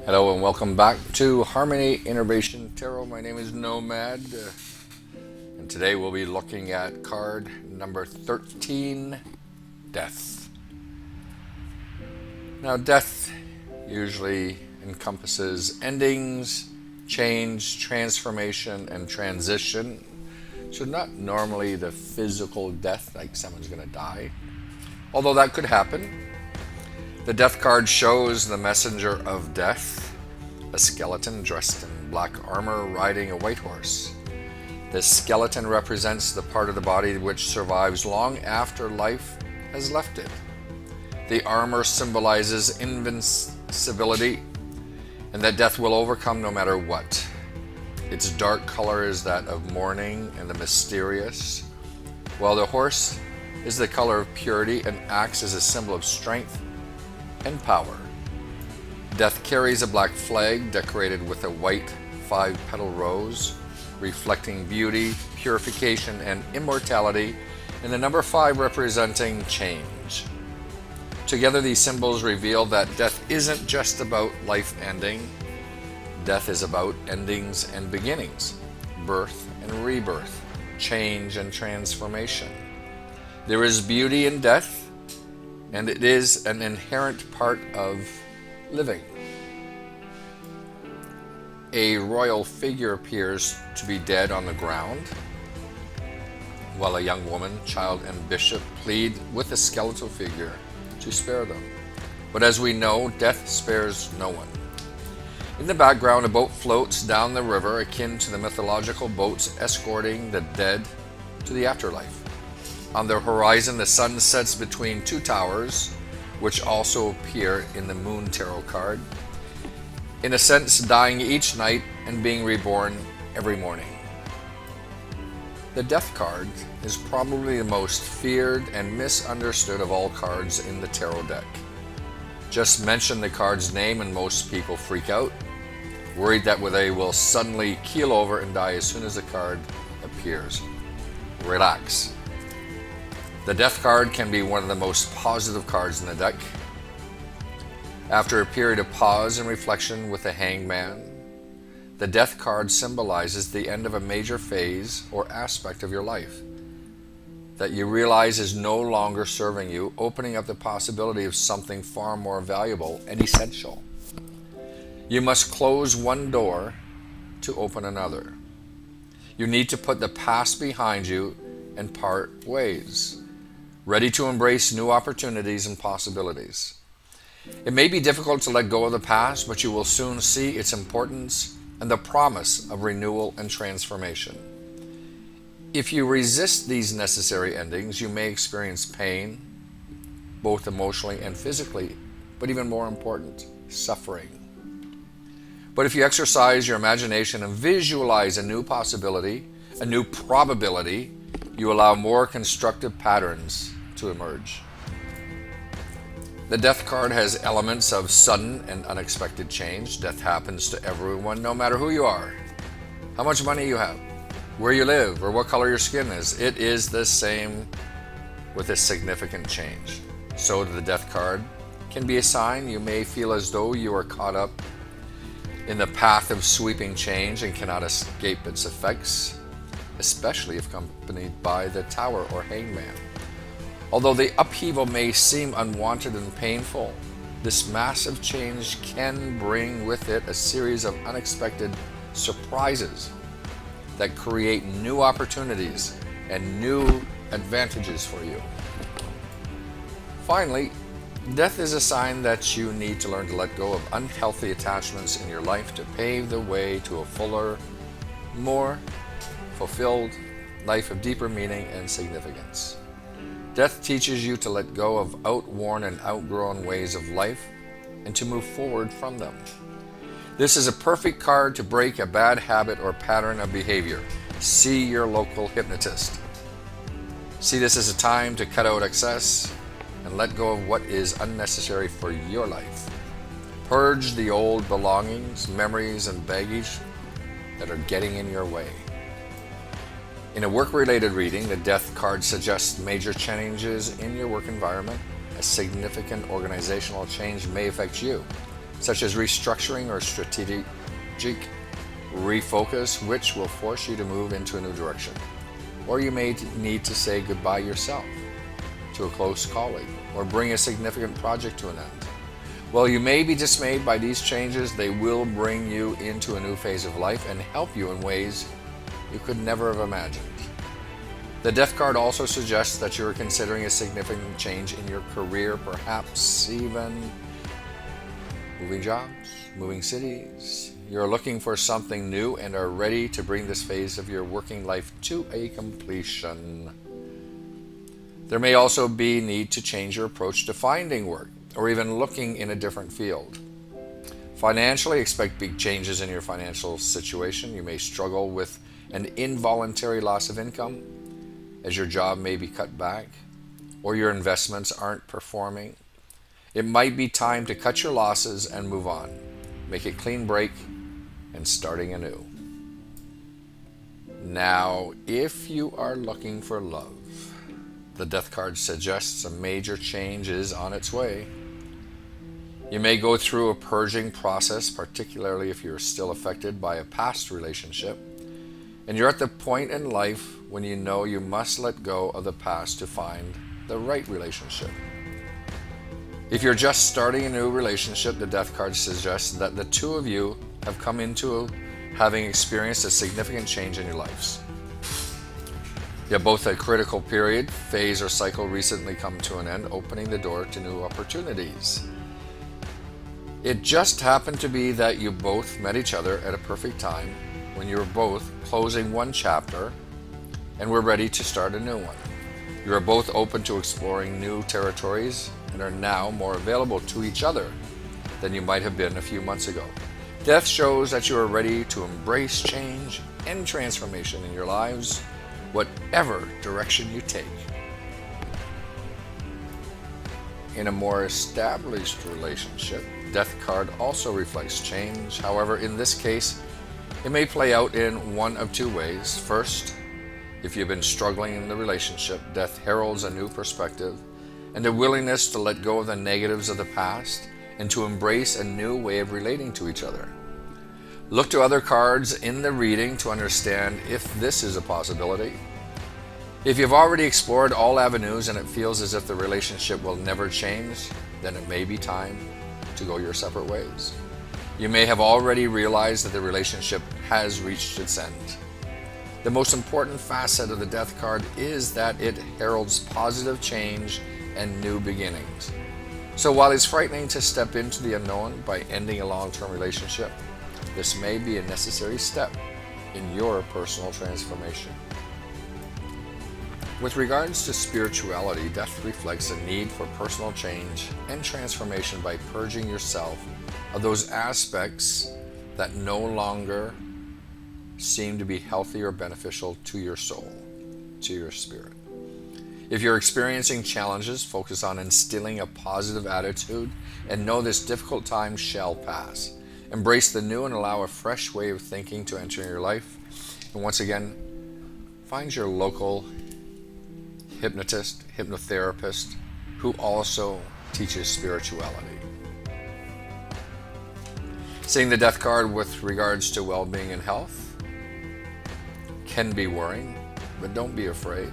Hello and welcome back to Harmony Innovation Tarot. My name is Nomad, and today we'll be looking at card number 13, Death. Now, death usually encompasses endings, change, transformation, and transition. So not normally the physical death, like someone's going to die, although that could happen. The death card shows the messenger of death, a skeleton dressed in black armor riding a white horse. This skeleton represents the part of the body which survives long after life has left it. The armor symbolizes invincibility and that death will overcome no matter what. Its dark color is that of mourning and the mysterious, while the horse is the color of purity and acts as a symbol of strength and power. Death carries a black flag decorated with a white 5-petal rose, reflecting beauty, purification, and immortality, and the number 5 representing change. Together, these symbols reveal that death isn't just about life ending. Death is about endings and beginnings, birth and rebirth, change and transformation. There is beauty in death, and it is an inherent part of living. A royal figure appears to be dead on the ground, while a young woman, child, and bishop plead with the skeletal figure to spare them. But as we know, death spares no one. In the background, a boat floats down the river akin to the mythological boats escorting the dead to the afterlife. On the horizon, the sun sets between two towers, which also appear in the Moon Tarot card. In a sense, dying each night and being reborn every morning. The Death card is probably the most feared and misunderstood of all cards in the tarot deck. Just mention the card's name and most people freak out, worried that they will suddenly keel over and die as soon as the card appears. Relax. The Death card can be one of the most positive cards in the deck. After a period of pause and reflection with the Hangman, the Death card symbolizes the end of a major phase or aspect of your life that you realize is no longer serving you, opening up the possibility of something far more valuable and essential. You must close one door to open another. You need to put the past behind you and part ways, ready to embrace new opportunities and possibilities. It may be difficult to let go of the past, but you will soon see its importance and the promise of renewal and transformation. If you resist these necessary endings, you may experience pain, both emotionally and physically, but even more important, suffering. But if you exercise your imagination and visualize a new possibility, a new probability, you allow more constructive patterns to emerge. The Death card has elements of sudden and unexpected change. Death happens to everyone, no matter who you are, how much money you have, where you live, or what color your skin is. It is the same with a significant change. So the Death card can be a sign you may feel as though you are caught up in the path of sweeping change and cannot escape its effects, especially if accompanied by the Tower or Hangman. Although the upheaval may seem unwanted and painful, this massive change can bring with it a series of unexpected surprises that create new opportunities and new advantages for you. Finally, death is a sign that you need to learn to let go of unhealthy attachments in your life to pave the way to a fuller, more fulfilled life of deeper meaning and significance. Death teaches you to let go of outworn and outgrown ways of life and to move forward from them. This is a perfect card to break a bad habit or pattern of behavior. See your local hypnotist. See this as a time to cut out excess and let go of what is unnecessary for your life. Purge the old belongings, memories, and baggage that are getting in your way. In a work-related reading, the Death card suggests major changes in your work environment. A significant organizational change may affect you. such as restructuring or strategic refocus, which will force you to move into a new direction. Or you may need to say goodbye yourself to a close colleague or bring a significant project to an end. While you may be dismayed by these changes, they will bring you into a new phase of life and help you in ways you could never have imagined. The Death card also suggests that you are considering a significant change in your career, perhaps even moving jobs, moving cities. You're looking for something new and are ready to bring this phase of your working life to a completion. There may also be need to change your approach to finding work or even looking in a different field. Financially, expect big changes in your financial situation. You may struggle with an involuntary loss of income as your job may be cut back or your investments aren't performing. It might be time to cut your losses and move on. Make a clean break and starting anew. Now, if you are looking for love, the Death card suggests a major change is on its way. You may go through a purging process, particularly if you're still affected by a past relationship, and you're at the point in life when you know you must let go of the past to find the right relationship. If you're just starting a new relationship, the Death card suggests that the two of you have come into having experienced a significant change in your lives. You have both a critical period, phase, or cycle recently come to an end, opening the door to new opportunities. It just happened to be that you both met each other at a perfect time when you were both closing one chapter and were ready to start a new one. You are both open to exploring new territories and are now more available to each other than you might have been a few months ago. Death shows that you are ready to embrace change and transformation in your lives, whatever direction you take. In a more established relationship, Death card also reflects change. However, in this case, it may play out in one of two ways. First, if you've been struggling in the relationship, Death heralds a new perspective and a willingness to let go of the negatives of the past and to embrace a new way of relating to each other. Look to other cards in the reading to understand if this is a possibility. If you've already explored all avenues and it feels as if the relationship will never change, then it may be time to go your separate ways. You may have already realized that the relationship has reached its end. The most important facet of the Death card is that it heralds positive change and new beginnings. So while it's frightening to step into the unknown by ending a long-term relationship, this may be a necessary step in your personal transformation. With regards to spirituality, Death reflects a need for personal change and transformation by purging yourself of those aspects that no longer seem to be healthy or beneficial to your soul, to your spirit. If you're experiencing challenges, focus on instilling a positive attitude and know this difficult time shall pass. Embrace the new and allow a fresh way of thinking to enter your life. And once again, find your local hypnotist, hypnotherapist who also teaches spirituality. Seeing the Death card with regards to well-being and health can be worrying, but don't be afraid.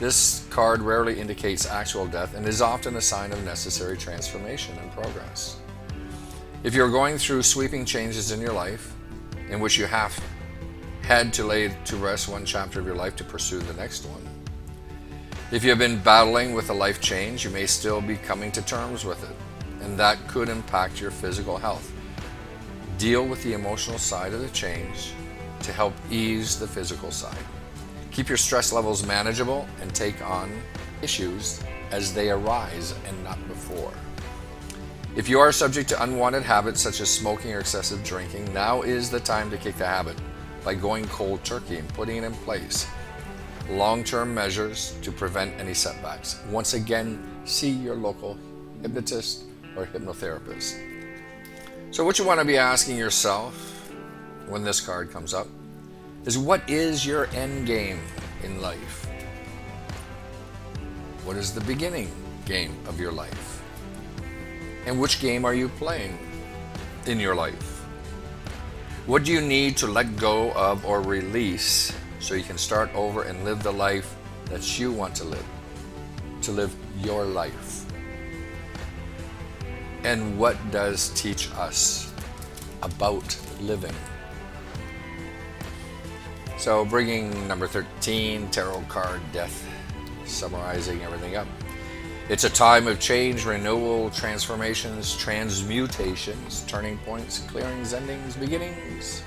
This card rarely indicates actual death and is often a sign of necessary transformation and progress. If you're going through sweeping changes in your life, in which you have had to lay to rest one chapter of your life to pursue the next one, if you have been battling with a life change, you may still be coming to terms with it, and that could impact your physical health. Deal with the emotional side of the change to help ease the physical side. Keep your stress levels manageable and take on issues as they arise and not before. If you are subject to unwanted habits such as smoking or excessive drinking, now is the time to kick the habit by going cold turkey and putting in place long-term measures to prevent any setbacks. Once again, see your local hypnotist or hypnotherapist. So what you want to be asking yourself when this card comes up is, what is your end game in life? What is the beginning game of your life? And which game are you playing? in your life? What do you need to let go of or release so you can start over and live the life that you want to live your life? And what does teach us about living? So bringing number 13, Tarot card Death, summarizing everything up. It's a time of change, renewal, transformations, transmutations, turning points, clearings, endings, beginnings,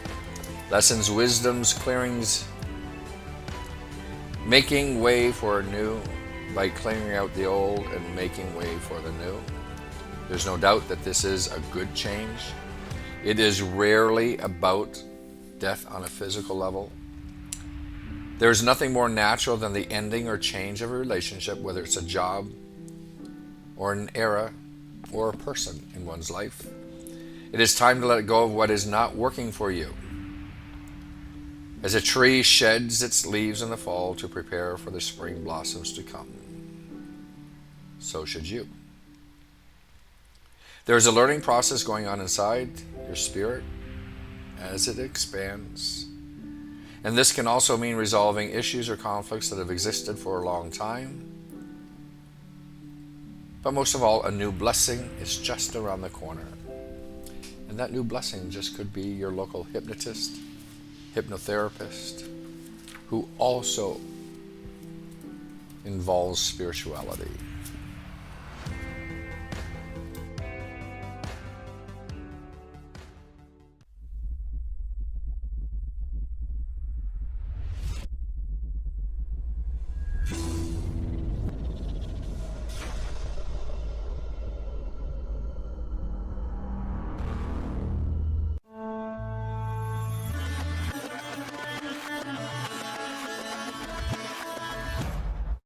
lessons, wisdoms, clearings, making way for new by clearing out the old and making way for the new. There's no doubt that this is a good change. It is rarely about death on a physical level. There's nothing more natural than the ending or change of a relationship, whether it's a job or an era or a person in one's life. It is time to let go of what is not working for you. As a tree sheds its leaves in the fall to prepare for the spring blossoms to come, so should you. There's a learning process going on inside your spirit as it expands. And this can also mean resolving issues or conflicts that have existed for a long time. But most of all, a new blessing is just around the corner. And that new blessing just could be your local hypnotist, hypnotherapist, who also involves spirituality.